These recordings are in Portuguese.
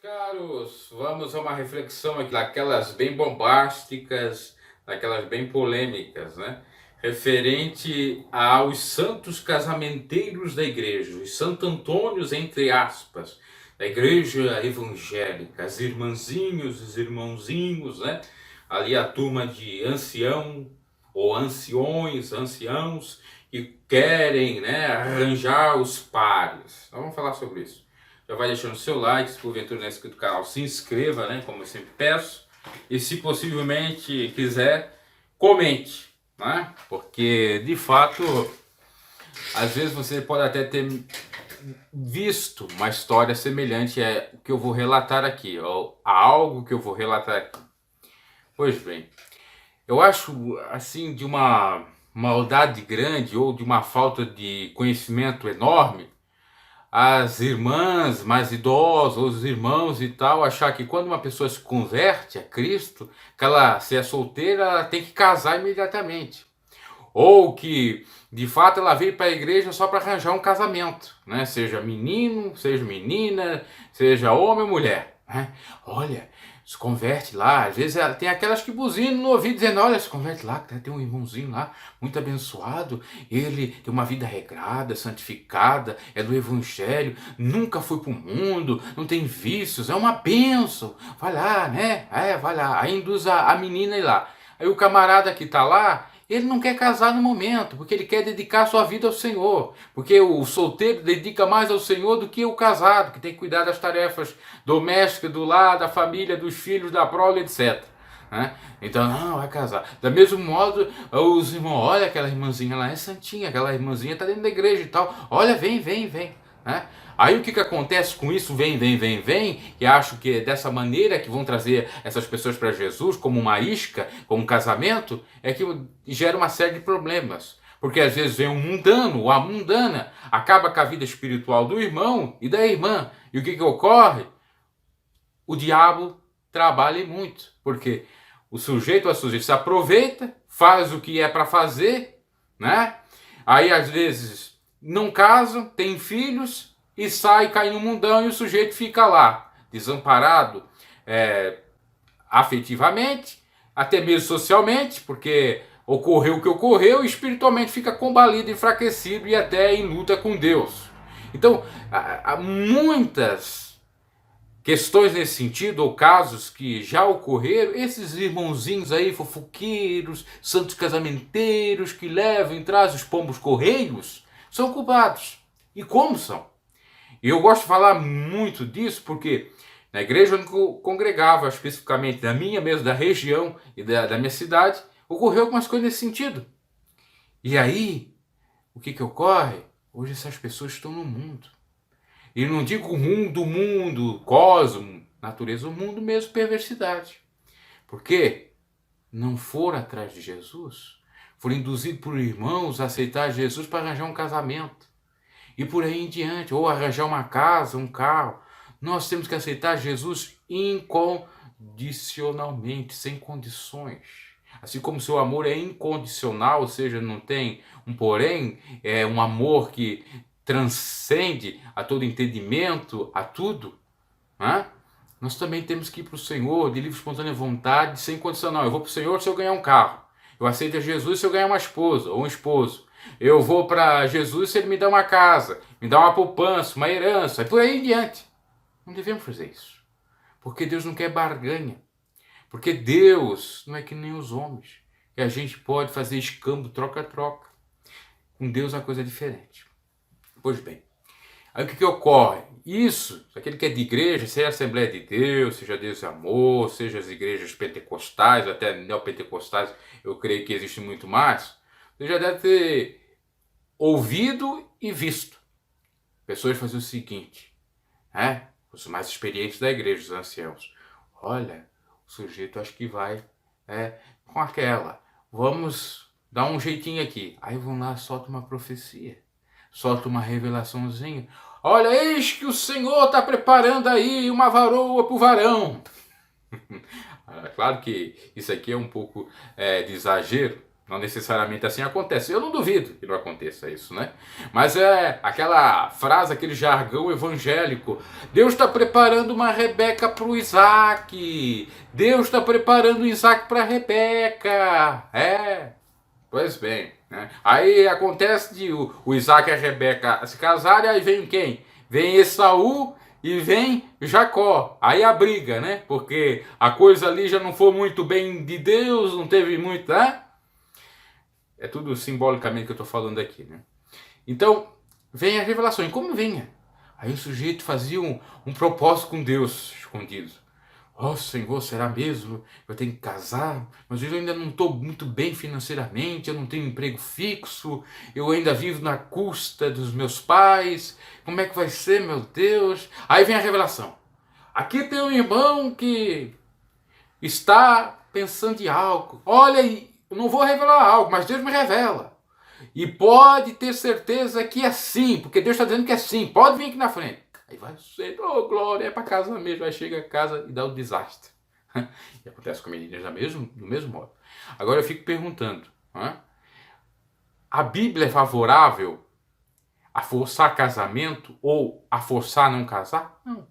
Caros, vamos a uma reflexão aqui, daquelas bem bombásticas, daquelas bem polêmicas, né? Referente aos santos casamenteiros da igreja, os Santo Antônios, entre aspas, da igreja evangélica, as irmãzinhos, os irmãozinhos, né? Ali a turma de ancião ou anciões, anciãos, que querem, né, arranjar os pares. Então, vamos falar sobre isso. Já vai deixando o seu like, se porventura não é inscrito no canal, se inscreva, né, como eu sempre peço. E se possivelmente quiser, comente, né? Porque, de fato, às vezes você pode até ter visto uma história semelhante a que eu vou relatar aqui, ou a algo que eu vou relatar aqui. Pois bem, eu acho, assim, de uma maldade grande ou de uma falta de conhecimento enorme, as irmãs mais idosas, os irmãos e tal, achar que quando uma pessoa se converte a Cristo, que ela, se é solteira, ela tem que casar imediatamente. Ou que, de fato, ela veio para a igreja só para arranjar um casamento, né? Seja menino, seja menina, seja homem ou mulher, né? Olha, se converte lá. Às vezes tem aquelas que buzinam no ouvido dizendo, olha, se converte lá, que tem um irmãozinho lá, muito abençoado. Ele tem uma vida regrada, santificada, é do evangelho, nunca foi para o mundo, não tem vícios, é uma bênção. Vai lá, né? Vai lá. Aí induz a menina a ir lá. Aí o camarada que está lá, ele não quer casar no momento, porque ele quer dedicar sua vida ao Senhor. Porque o solteiro dedica mais ao Senhor do que o casado, que tem que cuidar das tarefas domésticas, do lar, da família, dos filhos, da prole, etc. Né? Então, não, vai casar. Da mesmo modo, os irmãos, olha, aquela irmãzinha lá é santinha, aquela irmãzinha está dentro da igreja e tal. Olha, vem, vem, vem. Né? Aí o que acontece com isso? Vem, vem, vem, vem, e acho que é dessa maneira que vão trazer essas pessoas para Jesus, como uma isca, como um casamento, é que gera uma série de problemas. Porque às vezes vem um mundano ou a mundana, acaba com a vida espiritual do irmão e da irmã. E o que ocorre? O diabo trabalha muito. Porque o sujeito ou a sujeita se aproveita, faz o que é para fazer, né? Aí às vezes não casam, tem filhos, e sai, cai no mundão e o sujeito fica lá, desamparado afetivamente, até mesmo socialmente, porque ocorreu o que ocorreu, e espiritualmente fica combalido, enfraquecido e até em luta com Deus. Então, há muitas questões nesse sentido, ou casos que já ocorreram, esses irmãozinhos aí, fofoqueiros, santos casamenteiros, que levam e trazem os pombos correios, são culpados. E como são? E eu gosto de falar muito disso porque na igreja onde eu congregava, especificamente da minha mesmo, da região e da minha cidade, ocorreu algumas coisas nesse sentido. E aí, o que ocorre? Hoje essas pessoas estão no mundo. E não digo mundo, cosmo, natureza, o mundo mesmo, perversidade. Por quê? Não foram atrás de Jesus, foram induzidos por irmãos a aceitar Jesus para arranjar um casamento. E por aí em diante, ou arranjar uma casa, um carro. Nós temos que aceitar Jesus incondicionalmente, sem condições. Assim como seu amor é incondicional, ou seja, não tem um porém, é um amor que transcende a todo entendimento, a tudo. Né? Nós também temos que ir para o Senhor de livre, espontânea vontade, sem condição. Não, eu vou para o Senhor se eu ganhar um carro. Eu aceito a Jesus se eu ganhar uma esposa ou um esposo. Eu vou para Jesus se ele me dá uma casa, me dá uma poupança, uma herança, e por aí em diante. Não devemos fazer isso. Porque Deus não quer barganha. Porque Deus não é que nem os homens. Que a gente pode fazer escambo, troca-troca. Com Deus é uma coisa diferente. Pois bem, aí o que ocorre? Isso, aquele que é de igreja, seja a Assembleia de Deus, seja Deus e Amor, seja as igrejas pentecostais, até neopentecostais, eu creio que existe muito mais. Você já deve ter ouvido e visto pessoas fazer o seguinte, né? Os mais experientes da igreja, os anciãos. Olha, o sujeito acho que vai com aquela. Vamos dar um jeitinho aqui. Aí vão lá, solta uma profecia, solta uma revelaçãozinha. Olha, eis que o Senhor está preparando aí uma varoa para o varão. Claro que isso aqui é um pouco de exagero, Não necessariamente assim acontece. Eu não duvido que não aconteça isso, né? Mas é aquela frase, aquele jargão evangélico. Deus está preparando uma Rebeca para o Isaac. Deus está preparando o Isaac para a Rebeca. Pois bem. Né? Aí acontece de o Isaac e a Rebeca se casarem, aí vem quem? Vem Esaú e vem Jacó. Aí a briga, né? Porque a coisa ali já não foi muito bem de Deus, não teve muito, né? É tudo simbolicamente que eu estou falando aqui, né? Então, vem a revelação. E como vinha? Aí o sujeito fazia um propósito com Deus escondido. Ó Senhor, será mesmo? Eu tenho que casar, mas eu ainda não estou muito bem financeiramente, eu não tenho emprego fixo, eu ainda vivo na custa dos meus pais. Como é que vai ser, meu Deus? Aí vem a revelação. Aqui tem um irmão que está pensando em algo. Olha, eu não vou revelar algo, mas Deus me revela. E pode ter certeza que é sim, porque Deus está dizendo que é sim. Pode vir aqui na frente. Aí vai ser, oh glória, é para casa mesmo. Aí chega a casa e dá o desastre. E acontece com meninas do mesmo modo. Agora eu fico perguntando, a Bíblia é favorável a forçar casamento ou a forçar não casar? Não.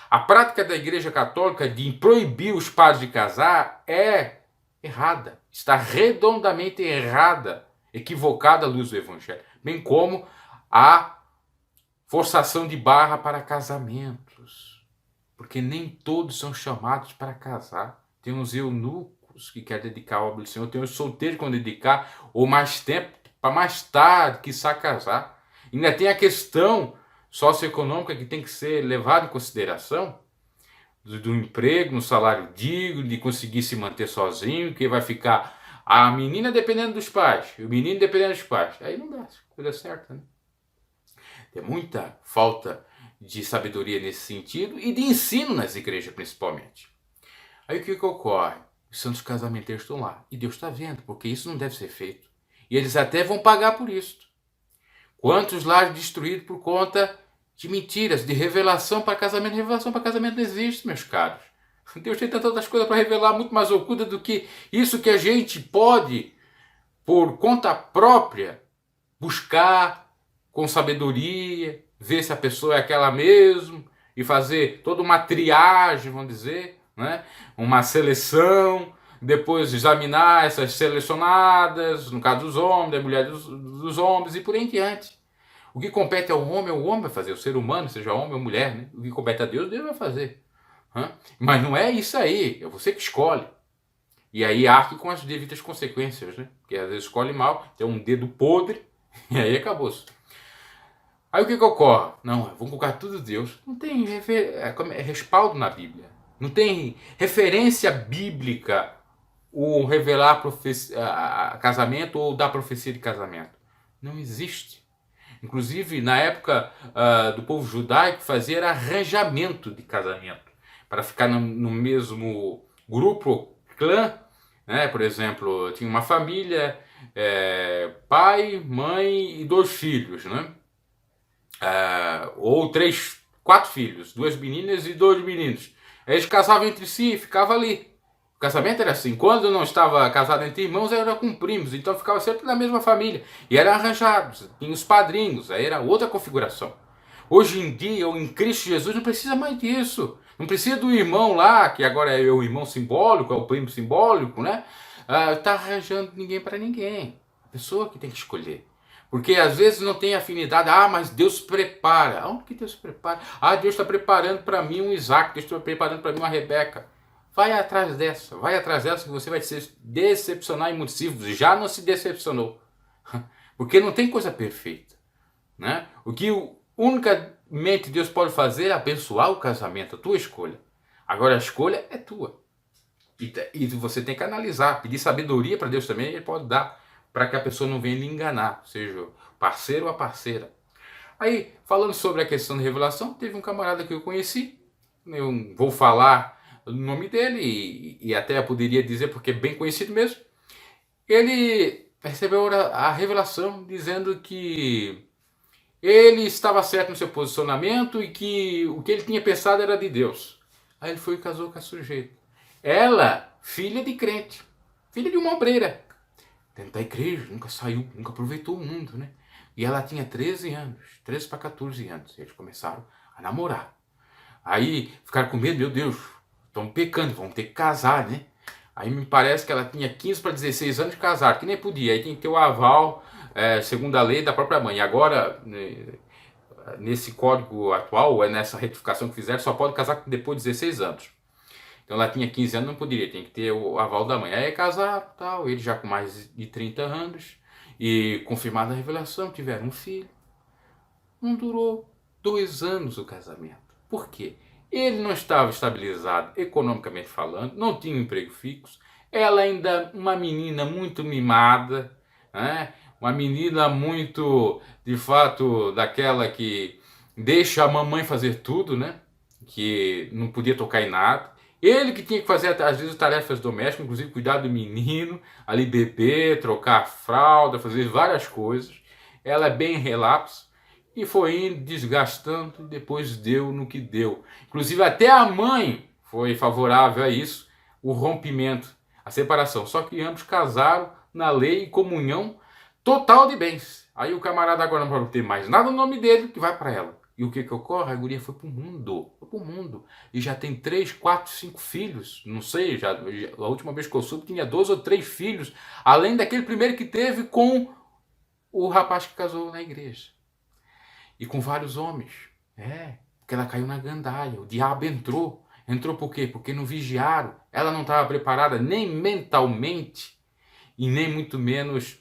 A prática da Igreja Católica de proibir os padres de casar é errada. Está redondamente errada, equivocada à luz do Evangelho. Bem como a forçação de barra para casamentos. Porque nem todos são chamados para casar. Tem uns eunucos que querem dedicar a obra do Senhor, tem os solteiros que vão dedicar ou mais tempo para mais tarde, quiçá casar. Ainda tem a questão socioeconômica que tem que ser levada em consideração, do emprego, no salário digno, de conseguir se manter sozinho, que vai ficar a menina dependendo dos pais, o menino dependendo dos pais. Aí não dá coisa certa, né? Tem muita falta de sabedoria nesse sentido e de ensino nas igrejas, principalmente. Aí o que ocorre? Os santos casamenteiros estão lá e Deus está vendo, porque isso não deve ser feito. E eles até vão pagar por isso. Quantos lares destruídos por conta de mentiras, de revelação para casamento? Revelação para casamento não existe, meus caros. Deus tem tantas outras coisas para revelar, muito mais oculta do que isso que a gente pode, por conta própria, buscar com sabedoria, ver se a pessoa é aquela mesmo e fazer toda uma triagem, vamos dizer, né? Uma seleção, depois examinar essas selecionadas, no caso dos homens, da mulher dos homens e por aí em diante. O que compete ao homem, o homem vai fazer, o ser humano, seja homem ou mulher, né? O que compete a Deus, Deus vai fazer. Mas não é isso aí, é você que escolhe. E aí arque com as devidas consequências, né? Porque às vezes escolhe mal, tem um dedo podre, e aí acabou-se. Aí o que ocorre? Não, vamos colocar tudo Deus. Não tem respaldo na Bíblia. Não tem referência bíblica o revelar casamento ou dar profecia de casamento. Não existe. Inclusive, na época do povo judaico, fazia era arranjamento de casamento. Para ficar no mesmo grupo, clã. Né? Por exemplo, tinha uma família, pai, mãe e 2 filhos. Né? Ou 4 filhos, 2 meninas e 2 meninos. Eles casavam entre si e ficavam ali. O casamento era assim, quando não estava casado entre irmãos, era com primos, então ficava sempre na mesma família. E eram arranjados, tinha os padrinhos, aí era outra configuração. Hoje em dia, em Cristo Jesus, não precisa mais disso. Não precisa do irmão lá, que agora é o irmão simbólico, é o primo simbólico, né? Tá arranjando ninguém para ninguém. A pessoa que tem que escolher. Porque às vezes não tem afinidade. Mas Deus prepara. Aonde que Deus prepara? Deus está preparando para mim um Isaac, Deus está preparando para mim uma Rebeca. Vai atrás dessa que você vai se decepcionar em motivos. Já não se decepcionou. Porque não tem coisa perfeita. Né? O que unicamente Deus pode fazer é abençoar o casamento, a tua escolha. Agora a escolha é tua. E você tem que analisar, pedir sabedoria para Deus também, Ele pode dar, para que a pessoa não venha lhe enganar, seja o parceiro ou a parceira. Aí, falando sobre a questão da revelação, teve um camarada que eu conheci, eu vou falar o nome dele, e até poderia dizer, porque é bem conhecido mesmo. Ele recebeu a revelação dizendo que ele estava certo no seu posicionamento e que o que ele tinha pensado era de Deus. Aí ele foi e casou com a sujeita. Ela, filha de crente, filha de uma obreira. dentro da igreja, nunca saiu, nunca aproveitou o mundo, né? E ela tinha 13 anos, 13 para 14 anos. Eles começaram a namorar. Aí ficaram com medo, meu Deus, estão pecando, vão ter que casar, né? Aí me parece que ela tinha 15 para 16 anos de casar, que nem podia. Aí tem que ter o aval, segundo a lei da própria mãe. Agora, nesse código atual, nessa retificação que fizeram, só pode casar depois de 16 anos. Então ela tinha 15 anos, não poderia, tem que ter o aval da mãe. Aí casaram, tal, ele já com mais de 30 anos, e confirmada a revelação, tiveram um filho. Não durou 2 anos o casamento. Por quê? Ele não estava estabilizado economicamente falando, não tinha um emprego fixo, ela ainda uma menina muito mimada, né? Uma menina muito, de fato, daquela que deixa a mamãe fazer tudo, né? Que não podia tocar em nada. Ele que tinha que fazer, às vezes, tarefas domésticas, inclusive cuidar do menino, ali beber, trocar a fralda, fazer várias coisas. Ela é bem relapso. E foi indo, desgastando, e depois deu no que deu. Inclusive até a mãe foi favorável a isso, o rompimento, a separação. Só que ambos casaram na lei e comunhão total de bens. Aí o camarada agora não vai ter mais nada no nome dele, que vai para ela. E o que que ocorre? A guria foi pro mundo. Foi pro mundo. E já tem 3, 4, 5 filhos. Não sei, a última vez que eu soube tinha 2 ou 3 filhos. Além daquele primeiro que teve com o rapaz que casou na igreja. E com vários homens. Porque ela caiu na gandaia. O diabo entrou. Entrou por quê? Porque não vigiaram. Ela não estava preparada nem mentalmente e nem muito menos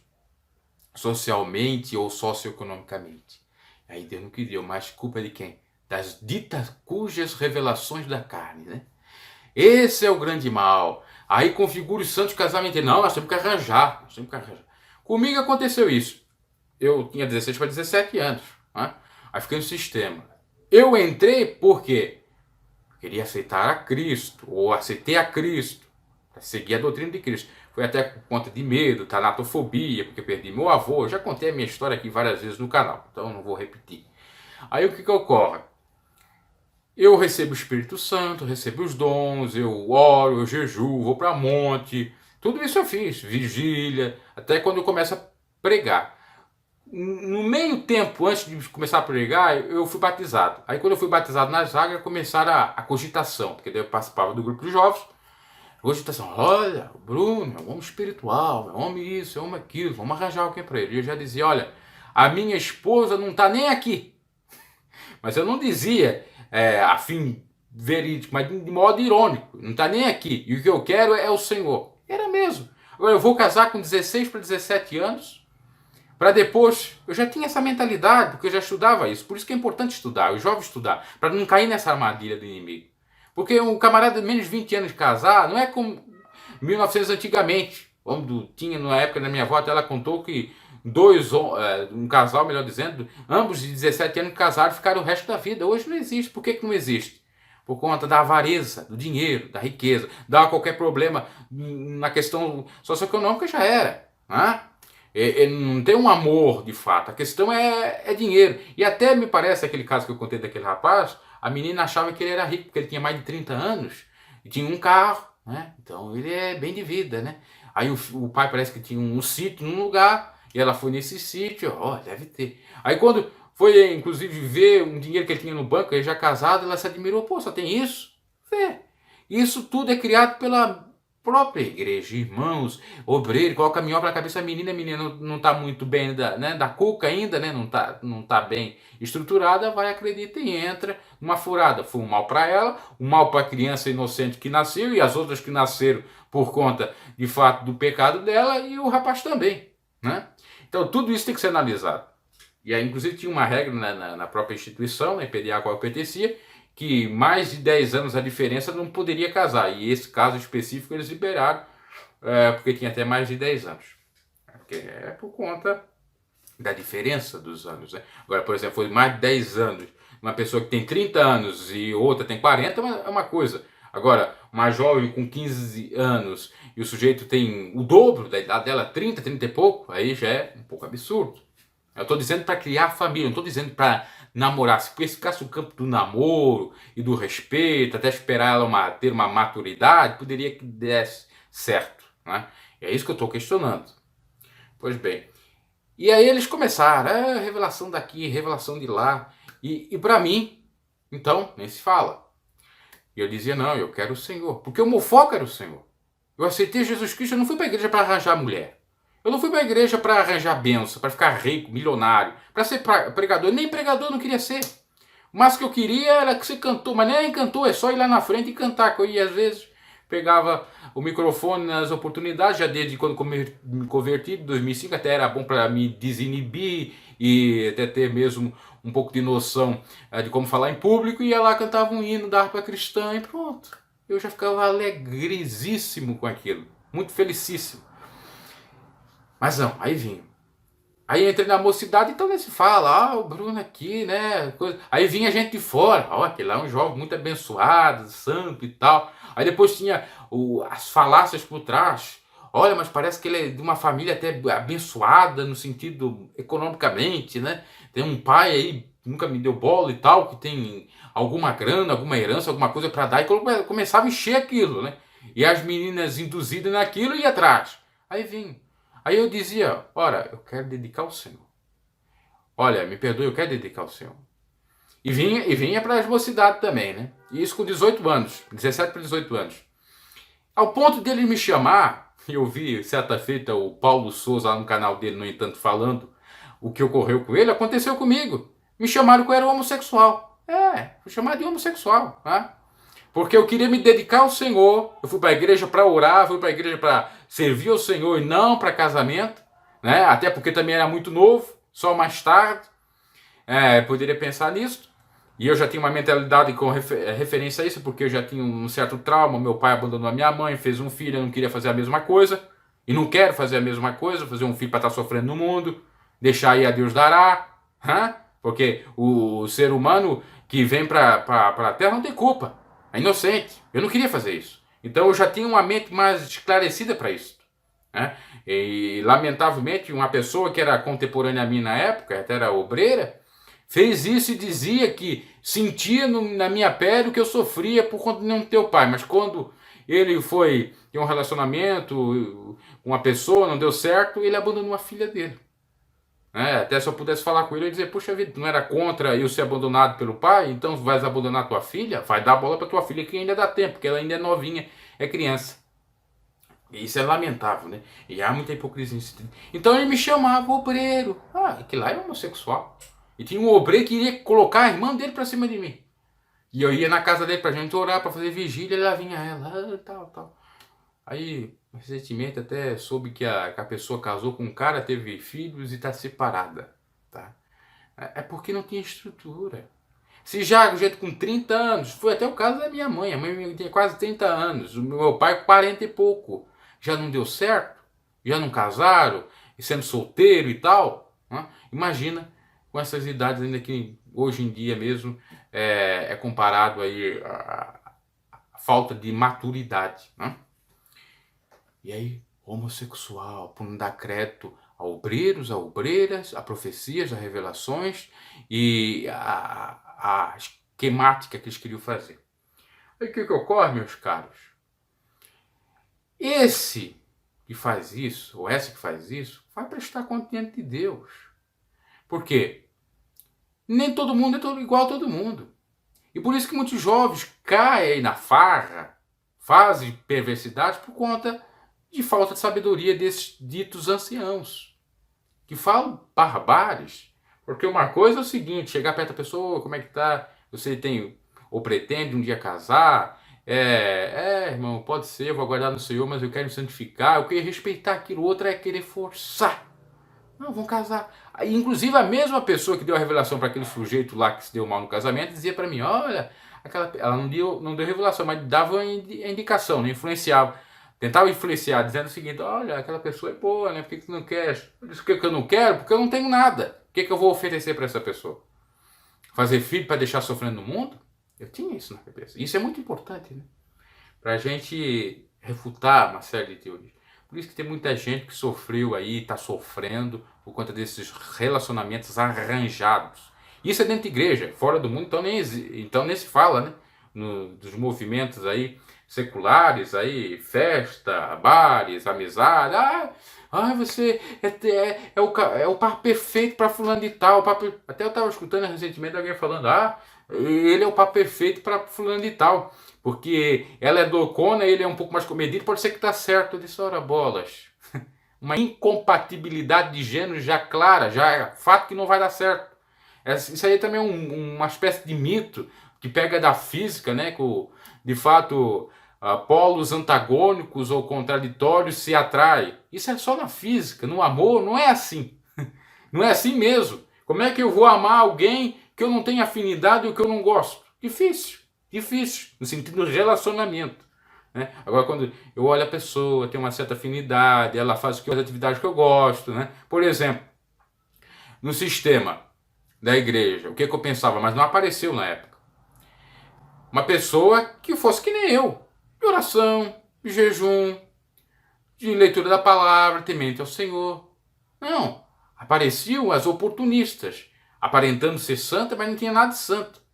socialmente ou socioeconomicamente. Aí deu no que deu. Mas culpa de quem? Das ditas cujas revelações da carne, né? Esse é o grande mal. Aí configura os santos casamentos. Não, nós temos que arranjar. Nós temos que arranjar. Comigo aconteceu isso. Eu tinha 16 para 17 anos. Né? Aí fiquei no sistema. Eu entrei porque queria aceitar a Cristo, ou aceitei a Cristo, para seguir a doutrina de Cristo. Foi até por conta de medo, tanatofobia, porque perdi meu avô. Eu já contei a minha história aqui várias vezes no canal, então não vou repetir. Aí o que ocorre? Eu recebo o Espírito Santo, recebo os dons, eu oro, eu jejuo, vou para monte. Tudo isso eu fiz, vigília, até quando eu começo a pregar. No meio tempo, antes de começar a pregar, eu fui batizado. Aí quando eu fui batizado na Zaga, começaram a cogitação, porque daí eu participava do grupo de jovens. Cogitação, olha, o Bruno é um homem espiritual, é um homem isso, é um homem aquilo, vamos arranjar alguém para ele. E eu já dizia, olha, a minha esposa não está nem aqui. Mas eu não dizia a fim verídico, mas de modo irônico, não está nem aqui. E o que eu quero é o Senhor. Era mesmo. Agora eu vou casar com 16 para 17 anos, para depois, eu já tinha essa mentalidade, porque eu já estudava isso. Por isso que é importante estudar, o jovem estudar, para não cair nessa armadilha do inimigo. Porque um camarada de menos de 20 anos de casar, não é como 1900 antigamente, quando tinha na época da minha avó, até ela contou que um casal, melhor dizendo, ambos de 17 anos casaram e ficaram o resto da vida. Hoje não existe. Por que não existe? Por conta da avareza, do dinheiro, da riqueza. Dá qualquer problema na questão socioeconômica, já era. Né? Não tem um amor de fato, a questão é dinheiro. E até me parece aquele caso que eu contei daquele rapaz, a menina achava que ele era rico porque ele tinha mais de 30 anos e tinha um carro, né? Então ele é bem de vida, né? Aí o pai parece que tinha um sítio num lugar e ela foi nesse sítio, deve ter. Aí quando foi inclusive ver um dinheiro que ele tinha no banco, ele já casado, ela se admirou, pô, só tem isso? Vê. Isso tudo é criado pela própria igreja, irmãos, obreiro, coloca minhoca na cabeça da menina, a menina não está muito bem da cuca ainda, né? Não tá bem estruturada, vai, acredita e entra numa furada. Foi um mal para ela, um mal para a criança inocente que nasceu e as outras que nasceram por conta, de fato, do pecado dela e o rapaz também, né? Então tudo isso tem que ser analisado. E aí, inclusive, tinha uma regra na própria instituição, na IPDA a qual eu pertencia, que mais de 10 anos a diferença não poderia casar. E esse caso específico eles liberaram, porque tinha até mais de 10 anos. Porque é por conta da diferença dos anos. Né? Agora, por exemplo, foi mais de 10 anos. Uma pessoa que tem 30 anos e outra tem 40 é uma coisa. Agora, uma jovem com 15 anos e o sujeito tem o dobro da idade dela, 30, 30 e pouco, aí já é um pouco absurdo. Eu estou dizendo para criar família, não estou dizendo para namorar. Se ficasse o campo do namoro e do respeito, até esperar ela ter uma maturidade, poderia que desse certo. Né? É isso que eu estou questionando. Pois bem. E aí eles começaram, revelação daqui, revelação de lá. E para mim, então, nem se fala. E eu dizia, não, eu quero o Senhor. Porque o meu foco era o Senhor. Eu aceitei Jesus Cristo, eu não fui para a igreja para arranjar mulher. Eu não fui para a igreja para arranjar bênção, para ficar rico, milionário, para ser pregador. Nem pregador eu não queria ser. Mas o que eu queria era que você cantou, mas nem cantou, é só ir lá na frente e cantar. Que eu ia, às vezes, pegava o microfone nas oportunidades, já desde quando me converti, em 2005, até era bom para me desinibir e até ter mesmo um pouco de noção de como falar em público, e ia lá, cantava um hino da harpa cristã e pronto. Eu já ficava alegrizíssimo com aquilo, muito felicíssimo. Mas não, aí vinha. Aí entrei na mocidade, então nem se fala, o Bruno aqui, né? Aí vinha gente de fora, ó, aquele lá é um jovem muito abençoado, santo e tal. Aí depois tinha as falácias por trás. Olha, mas parece que ele é de uma família até abençoada no sentido economicamente, né? Tem um pai aí que nunca me deu bola e tal, que tem alguma grana, alguma herança, alguma coisa para dar, e começava a encher aquilo, né? E as meninas induzidas naquilo iam atrás. Aí vinha. Aí eu dizia, ora, eu quero dedicar ao Senhor. Olha, me perdoe, eu quero dedicar ao Senhor. E vinha para as mocidades também, né? E isso com 18 anos, 17 para 18 anos. Ao ponto dele me chamar, eu vi certa feita o Paulo Souza lá no canal dele, no entanto, falando o que ocorreu com ele, aconteceu comigo. Me chamaram que eu era homossexual. Fui chamado de homossexual, tá? Porque eu queria me dedicar ao Senhor. Eu fui para a igreja para orar, fui para a igreja para servir ao Senhor e não para casamento, né? Até porque também era muito novo, só mais tarde poderia pensar nisso. E eu já tinha uma mentalidade com referência a isso, porque eu já tinha um certo trauma. Meu pai abandonou a minha mãe, fez um filho, eu não queria fazer a mesma coisa. E não quero fazer a mesma coisa, fazer um filho para estar sofrendo no mundo, deixar aí a Deus dará. Porque o ser humano que vem para a Terra não tem culpa. É inocente. Eu não queria fazer isso. Então eu já tinha uma mente mais esclarecida para isso. Né? E lamentavelmente uma pessoa que era contemporânea a mim na época, até era obreira, fez isso e dizia que sentia na minha pele o que eu sofria por conta de não ter o pai. Mas quando ele foi ter um relacionamento com uma pessoa, não deu certo, ele abandonou a filha dele. Até se eu pudesse falar com ele, eu ia dizer, puxa vida, não era contra eu ser abandonado pelo pai? Então vais abandonar tua filha? Vai dar bola para tua filha que ainda dá tempo, porque ela ainda é novinha, é criança. E isso é lamentável, né? E há muita hipocrisia. Então ele me chamava obreiro. Que lá é homossexual. E tinha um obreiro que iria colocar a irmã dele para cima de mim. E eu ia na casa dele pra gente orar, pra fazer vigília, e lá vinha ela, tal. Aí, recentemente, até soube que a pessoa casou com um cara, teve filhos e está separada, tá? É porque não tinha estrutura. Se já, gente com 30 anos, foi até o caso da minha mãe. A mãe tinha quase 30 anos, o meu pai com 40 e pouco. Já não deu certo? Já não casaram? E sendo solteiro e tal? Né? Imagina com essas idades ainda que hoje em dia mesmo é comparado aí a falta de maturidade, né? E aí, homossexual, por não dar crédito a obreiros, a obreiras, a profecias, a revelações e a esquemática que eles queriam fazer. Aí o que ocorre, meus caros? Esse que faz isso, ou essa que faz isso, vai prestar conta diante de Deus. Por quê? Nem todo mundo é igual a todo mundo. E por isso que muitos jovens caem na farra, fazem perversidade por conta de falta de sabedoria desses ditos anciãos, que falam barbares. Porque uma coisa é o seguinte, chegar perto da pessoa, como é que tá? Você tem ou pretende um dia casar? Irmão, pode ser, eu vou aguardar no Senhor, mas eu quero me santificar, eu quero respeitar aquilo, o outro é querer forçar. Não, vão casar. Aí, inclusive, a mesma pessoa que deu a revelação para aquele sujeito lá que se deu mal no casamento, dizia para mim, olha, ela não deu revelação, mas dava a indicação, né? Influenciava. Tentava influenciar, dizendo o seguinte, olha, aquela pessoa é boa, né? Por que você não quer? Eu disse, por que eu não quero? Porque eu não tenho nada. O que eu vou oferecer para essa pessoa? Fazer filho para deixar sofrendo no mundo? Eu tinha isso na cabeça. Isso é muito importante, né? Para a gente refutar uma série de teorias. Por isso que tem muita gente que sofreu aí, está sofrendo por conta desses relacionamentos arranjados. Isso é dentro da igreja, fora do mundo, então nem se fala, né? dos movimentos aí seculares, aí, festa, bares, amizade. Você é o par perfeito para fulano de tal. Até eu estava escutando recentemente alguém falando, ele é o par perfeito para fulano de tal. Porque ela é loucona, ele é um pouco mais comedido, pode ser que tá certo. Eu disse, ora bolas. Uma incompatibilidade de gênero já clara, já é fato que não vai dar certo. Isso aí também é uma espécie de mito que pega da física, né? Que de fato polos antagônicos ou contraditórios se atraem. Isso é só na física, no amor não é assim. Não é assim mesmo. Como é que eu vou amar alguém que eu não tenho afinidade ou que eu não gosto? Difícil, no sentido do relacionamento. Né? Agora, quando eu olho a pessoa, tem uma certa afinidade, ela faz as atividades que eu gosto. Né? Por exemplo, no sistema da igreja, o que eu pensava, mas não apareceu na época. Uma pessoa que fosse que nem eu, de oração, de jejum, de leitura da palavra, temente ao Senhor. Não, apareciam as oportunistas, aparentando ser santa, mas não tinha nada de santo.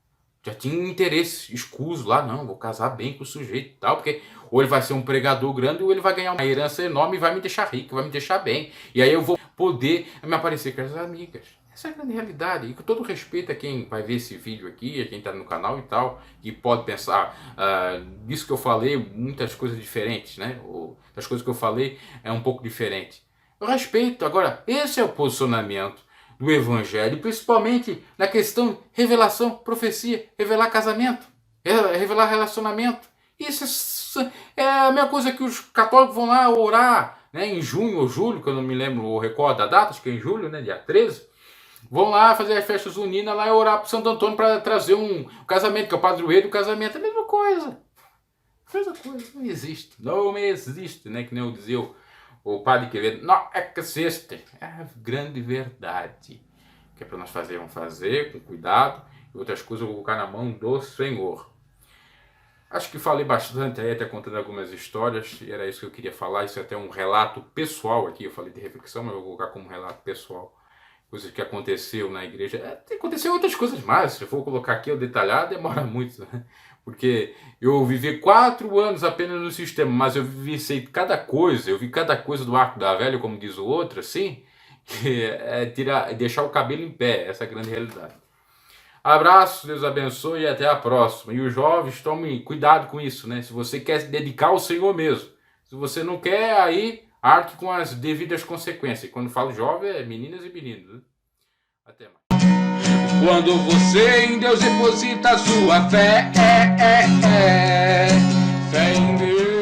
Já tinha um interesse escuso lá, não, vou casar bem com o sujeito e tal, porque ou ele vai ser um pregador grande ou ele vai ganhar uma herança enorme e vai me deixar rico, vai me deixar bem. E aí eu vou poder me aparecer com as amigas. Essa é a grande realidade. E com todo respeito a quem vai ver esse vídeo aqui, a quem está no canal e tal, e pode pensar, disso que eu falei, muitas coisas diferentes, né? Ou das coisas que eu falei é um pouco diferente. Eu respeito. Agora, esse é o posicionamento do Evangelho, principalmente na questão revelação, profecia, revelar casamento, revelar relacionamento. Isso é a mesma coisa que os católicos vão lá orar, né, em junho ou julho, que eu não me lembro o recordo da data, acho que é em julho, né, dia 13. Vão lá fazer as festas uninas lá e orar para Santo Antônio para trazer um casamento, que é o padroeiro do casamento. É a mesma coisa. Não existe, né, que nem eu dizia o padre Quevedo, não existe. É a grande verdade. Que é para nós vamos fazer com cuidado, e outras coisas eu vou colocar na mão do Senhor. Acho que falei bastante aí, até contando algumas histórias, e era isso que eu queria falar. Isso é até um relato pessoal aqui, eu falei de reflexão, mas eu vou colocar como relato pessoal. Coisas que aconteceu na igreja. Aconteceu outras coisas mais, se eu for colocar aqui, eu detalhar, demora muito, né? Porque eu vivi 4 anos apenas no sistema, mas eu vivi cada coisa, eu vi cada coisa do arco da velha, como diz o outro, assim, que é deixar o cabelo em pé, essa é a grande realidade. Abraço, Deus abençoe e até a próxima. E os jovens, tomem cuidado com isso, né? Se você quer se dedicar ao Senhor mesmo. Se você não quer, aí arque com as devidas consequências. Quando falo jovem, é meninas e meninos. Né? Até mais. Quando você em Deus deposita a sua fé em Deus.